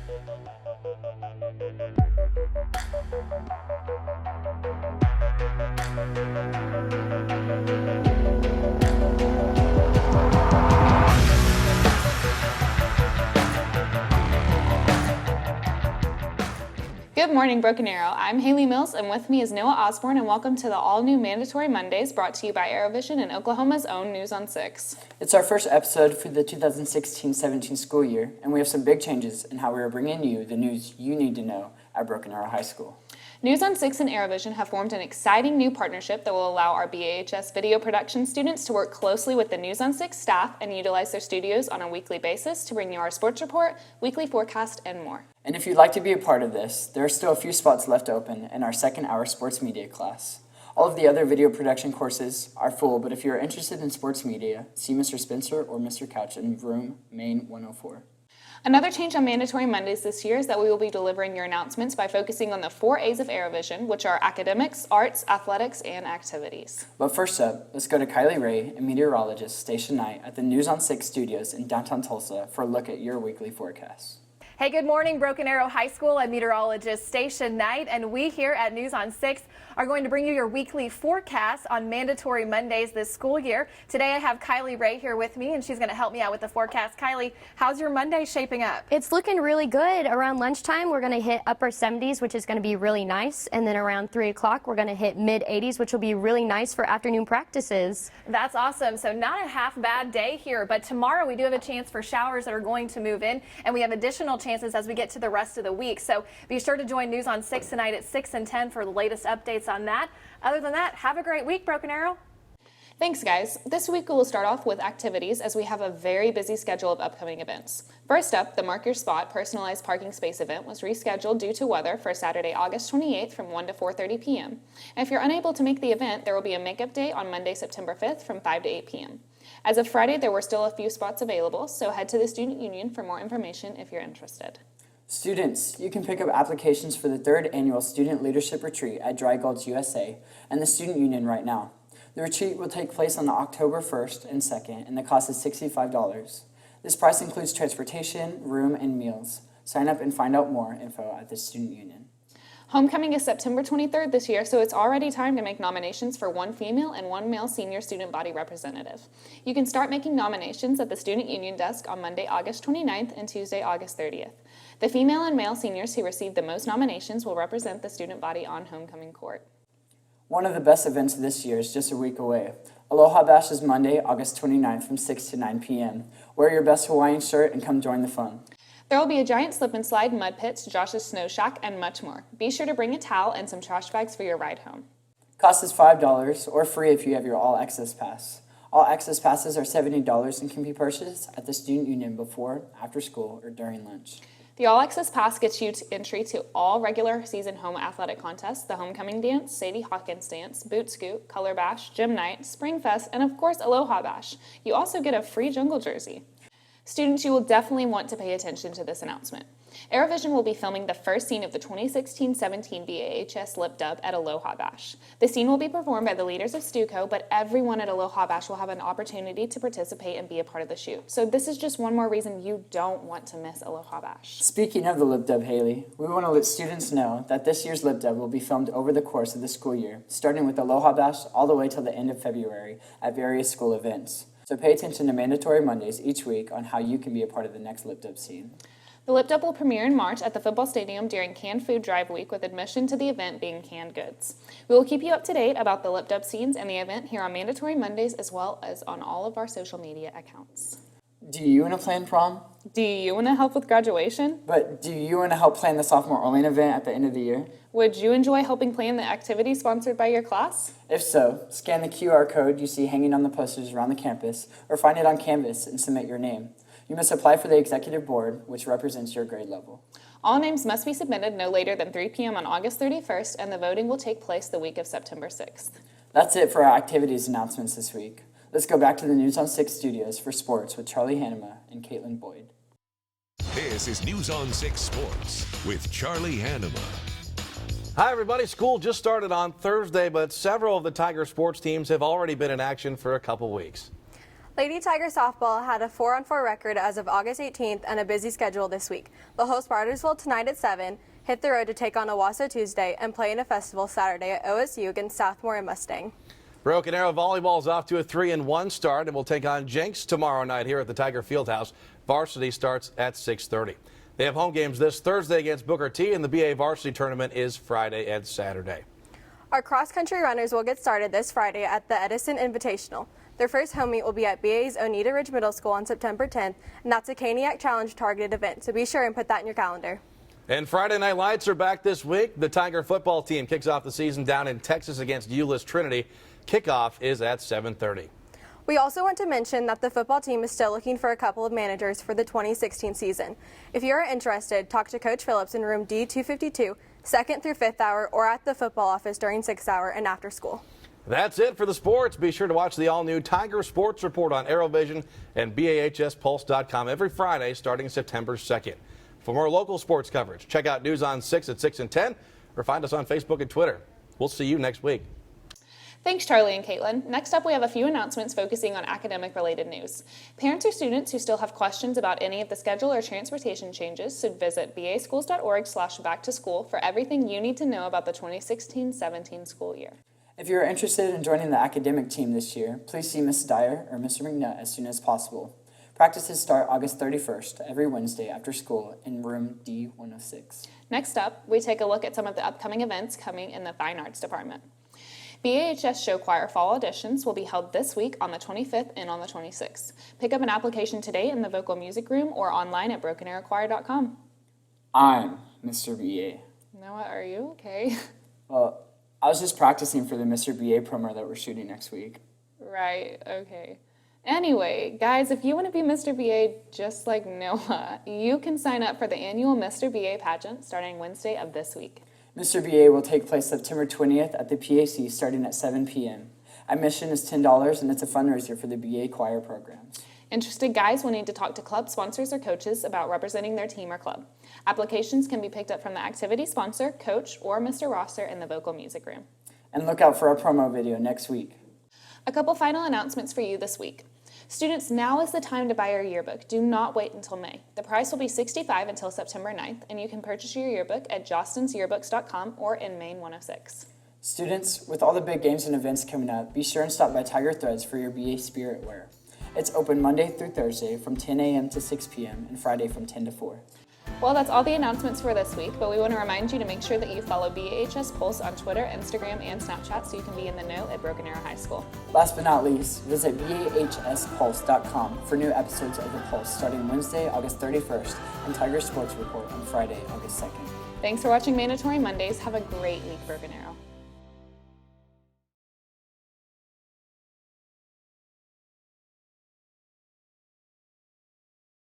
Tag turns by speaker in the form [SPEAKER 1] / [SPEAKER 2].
[SPEAKER 1] Good morning, Broken Arrow. I'm Haley Mills, and with me is Noah Osborne, and welcome to the all-new Mandatory Mondays brought to you by AeroVision and Oklahoma's own News on 6.
[SPEAKER 2] It's our first episode for the 2016-17 school year, and we have some big changes in how we are bringing you the news you need to know at Broken Arrow High School.
[SPEAKER 1] News on 6 and AeroVision have formed an exciting new partnership that will allow our BAHS video production students to work closely with the News on 6 staff and utilize their studios on a weekly basis to bring you our sports report, weekly forecast, and more.
[SPEAKER 2] And if you'd like to be a part of this, there are still a few spots left open in our second hour sports media class. All of the other video production courses are full, but if you're interested in sports media, see Mr. Spencer or Mr. Couch in room main 104.
[SPEAKER 1] Another change on Mandatory Mondays this year is that we will be delivering your announcements by focusing on the 4 A's of AeroVision, which are academics, arts, athletics, and activities.
[SPEAKER 2] But first up, let's go to Kylie Ray, a meteorologist stationed night at the News on 6 studios in downtown Tulsa for a look at your weekly forecast.
[SPEAKER 3] Hey, good morning, Broken Arrow High School. I'm meteorologist Station Knight, and we here at News on 6 are going to bring you your weekly forecast on Mandatory Mondays this school year. Today I have Kylie Ray here with me, and she's going to help me out with the forecast. Kylie, how's your Monday shaping up?
[SPEAKER 4] It's looking really good. Around lunchtime, we're going to hit upper 70s, which is going to be really nice. And then around 3 o'clock, we're going to hit mid 80s, which will be really nice for afternoon practices.
[SPEAKER 3] That's awesome. So not a half bad day here, but tomorrow we do have a chance for showers that are going to move in, and we have additional chances as we get to the rest of the week. So be sure to join News on 6 tonight at 6 and 10 for the latest updates on that. Other than that, have a great week, Broken Arrow.
[SPEAKER 1] Thanks, guys. This week we will start off with activities as we have a very busy schedule of upcoming events. First up, the Mark Your Spot personalized parking space event was rescheduled due to weather for Saturday, August 28th from 1 to 4:30 p.m. And if you're unable to make the event, there will be a makeup day on Monday, September 5th from 5 to 8 p.m. As of Friday, there were still a few spots available, so head to the Student Union for more information if you're interested.
[SPEAKER 2] Students, you can pick up applications for the 3rd Annual Student Leadership Retreat at Dry Gulch USA and the Student Union right now. The retreat will take place on October 1st and 2nd, and the cost is $65. This price includes transportation, room, and meals. Sign up and find out more info at the Student Union.
[SPEAKER 1] Homecoming is September 23rd this year, so it's already time to make nominations for 1 female and 1 male senior student body representative. You can start making nominations at the Student Union desk on Monday, August 29th and Tuesday, August 30th. The female and male seniors who receive the most nominations will represent the student body on homecoming court.
[SPEAKER 2] One of the best events this year is just a week away. Aloha Bash is Monday, August 29th from 6 to 9 p.m. Wear your best Hawaiian shirt and come join the fun.
[SPEAKER 1] There will be a giant slip and slide, mud pits, Josh's snow shack, and much more. Be sure to bring a towel and some trash bags for your ride home.
[SPEAKER 2] Cost is $5 or free if you have your All Access Pass. All Access Passes are $70 and can be purchased at the Student Union before, after school, or during lunch.
[SPEAKER 1] The All Access Pass gets you entry to all regular season home athletic contests, the Homecoming Dance, Sadie Hawkins Dance, Boot Scoot, Color Bash, Gym Night, Spring Fest, and of course Aloha Bash. You also get a free jungle jersey. Students, you will definitely want to pay attention to this announcement. AeroVision will be filming the first scene of the 2016-17 BAHS Lip Dub at Aloha Bash. The scene will be performed by the leaders of Stuco, but everyone at Aloha Bash will have an opportunity to participate and be a part of the shoot. So this is just one more reason you don't want to miss Aloha Bash.
[SPEAKER 2] Speaking of the Lip Dub, Haley, we want to let students know that this year's Lip Dub will be filmed over the course of the school year, starting with Aloha Bash all the way till the end of February at various school events. So pay attention to Mandatory Mondays each week on how you can be a part of the next Lip Dub scene.
[SPEAKER 1] The Lip Dub will premiere in March at the football stadium during Canned Food Drive Week, with admission to the event being canned goods. We will keep you up to date about the Lip Dub scenes and the event here on Mandatory Mondays, as well as on all of our social media accounts.
[SPEAKER 2] Do you want to plan prom?
[SPEAKER 1] Do you want to help with graduation?
[SPEAKER 2] But do you want to help plan the Sophomore Orlean event at the end of the year?
[SPEAKER 1] Would you enjoy helping plan the activity sponsored by your class?
[SPEAKER 2] If so, scan the QR code you see hanging on the posters around the campus, or find it on Canvas and submit your name. You must apply for the executive board, which represents your grade level.
[SPEAKER 1] All names must be submitted no later than 3 p.m. on August 31st, and the voting will take place the week of September 6th.
[SPEAKER 2] That's it for our activities announcements this week. Let's go back to the News on 6 studios for sports with Charlie Hanema and Caitlin Boyd.
[SPEAKER 5] This is News on 6 Sports with Charlie Hanema.
[SPEAKER 6] Hi, everybody. School just started on Thursday, but several of the Tiger sports teams have already been in action for a couple weeks.
[SPEAKER 7] Lady Tiger softball had a 4-on-4 record as of August 18th and a busy schedule this week. They'll host Bartersville tonight at 7, hit the road to take on Owasso Tuesday, and play in a festival Saturday at OSU against Southmore and Mustang.
[SPEAKER 6] Broken Arrow volleyball is off to a 3-1 start and will take on Jenks tomorrow night here at the Tiger Fieldhouse. Varsity starts at 6:30. They have home games this Thursday against Booker T, and the BA varsity tournament is Friday and Saturday.
[SPEAKER 7] Our cross-country runners will get started this Friday at the Edison Invitational. Their first home meet will be at BA's Oneida Ridge Middle School on September 10th, and that's a Caniac Challenge targeted event, so be sure and put that in your calendar.
[SPEAKER 6] And Friday Night Lights are back this week. The Tiger football team kicks off the season down in Texas against Euless Trinity. Kickoff is at 7:30.
[SPEAKER 7] We also want to mention that the football team is still looking for a couple of managers for the 2016 season. If you are interested, talk to Coach Phillips in room D252, 2nd through 5th hour, or at the football office during 6th hour and after school.
[SPEAKER 6] That's it for the sports. Be sure to watch the all-new Tiger Sports Report on AeroVision and BAHSPulse.com every Friday starting September 2nd. For more local sports coverage, check out News on 6 at 6 and 10 or find us on Facebook and Twitter. We'll see you next week.
[SPEAKER 1] Thanks, Charlie and Caitlin. Next up, we have a few announcements focusing on academic-related news. Parents or students who still have questions about any of the schedule or transportation changes should visit baschools.org/back-to-school for everything you need to know about the 2016-17 school year.
[SPEAKER 2] If you are interested in joining the academic team this year, please see Ms. Dyer or Mr. McNutt as soon as possible. Practices start August 31st every Wednesday after school in room D106.
[SPEAKER 1] Next up, we take a look at some of the upcoming events coming in the Fine Arts Department. BAHS Show Choir Fall Auditions will be held this week on the 25th and on the 26th. Pick up an application today in the Vocal Music Room or online at brokenarrowchoir.com.
[SPEAKER 2] I'm Mr. BA.
[SPEAKER 1] Noah, are you okay?
[SPEAKER 2] Well, I was just practicing for the Mr. BA promo that we're shooting next week.
[SPEAKER 1] Right, okay. Anyway, guys, if you want to be Mr. BA just like Noah, you can sign up for the annual Mr. BA pageant starting Wednesday of this week.
[SPEAKER 2] Mr. BA will take place September 20th at the PAC starting at 7 p.m. Admission is $10 and it's a fundraiser for the BA choir programs.
[SPEAKER 1] Interested guys will need to talk to club sponsors or coaches about representing their team or club. Applications can be picked up from the activity sponsor, coach, or Mr. Rosser in the Vocal Music Room.
[SPEAKER 2] And look out for our promo video next week.
[SPEAKER 1] A couple final announcements for you this week. Students, now is the time to buy your yearbook. Do not wait until May. The price will be $65 until September 9th, and you can purchase your yearbook at jostensyearbooks.com or in Main 106.
[SPEAKER 2] Students, with all the big games and events coming up, be sure and stop by Tiger Threads for your BA Spirit wear. It's open Monday through Thursday from 10 a.m. to 6 p.m. and Friday from 10 to 4.
[SPEAKER 1] Well, that's all the announcements for this week, but we want to remind you to make sure that you follow BAHS Pulse on Twitter, Instagram, and Snapchat so you can be in the know at Broken Arrow High School.
[SPEAKER 2] Last but not least, visit BAHSPulse.com for new episodes of The Pulse starting Wednesday, August 31st, and Tiger Sports Report on Friday, August 2nd.
[SPEAKER 1] Thanks for watching Mandatory Mondays. Have a great week, Broken Arrow.